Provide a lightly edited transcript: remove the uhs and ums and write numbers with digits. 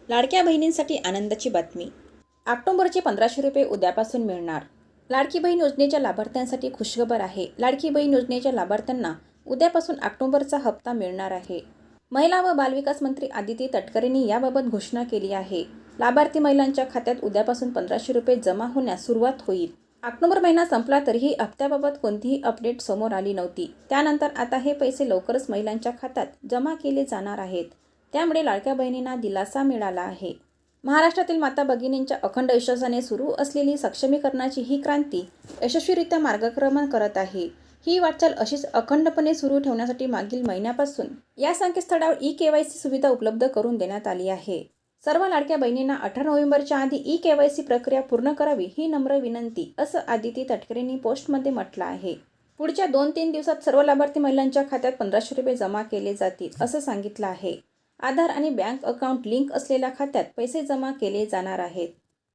लाडक्या बहिणींसाठी आनंदाची बातमी. ऑक्टोबरचे 1500 रुपये उद्यापासून मिळणार. लाडकी बहीण योजनेच्या लाभार्थ्यांसाठी खुशखबर आहे. लाडकी बहीण योजनेच्या लाभार्थ्यांना उद्यापासून ऑक्टोबरचा हप्ता मिळणार आहे. महिला व बालविकास मंत्री आदिती तटकरेंनी याबाबत घोषणा केली आहे. लाभार्थी महिलांच्या खात्यात उद्यापासून 1500 रुपये जमा होण्यास सुरुवात होईल. ऑक्टोबर महिना संपला तरीही हप्त्याबाबत कोणतीही अपडेट समोर आली नव्हती. त्यानंतर आता हे पैसे लवकरच महिलांच्या खात्यात जमा केले जाणार आहेत. त्यामुळे लाडक्या बहिणींना दिलासा मिळाला आहे. महाराष्ट्रातील माता भगिनींच्या अखंड विश्वासाने सुरू असलेली सक्षमीकरणाची ही क्रांती यशस्वीरित्या मार्गक्रमण करत आहे. ही वाटचाल अशीच अखंडपणे सुरू ठेवण्यासाठी मागील महिन्यापासून या संकेतस्थळावर ई-केवायसी सुविधा उपलब्ध करून देण्यात आली आहे. सर्व लाडक्या बहिणींना 18 नोव्हेंबरच्या आधी ई-केवायसी प्रक्रिया पूर्ण करावी ही नम्र विनंती, असं आदिती तटकरेंनी पोस्टमध्ये म्हटलं आहे. पुढच्या 2-3 दिवसात सर्व लाभार्थी महिलांच्या खात्यात 1500 रुपये जमा केले जातील, असं सांगितलं आहे. आधार आणि बँक अकाउंट लिंक असलेल्या खात्यात पैसे जमा केले जाणार आहेत.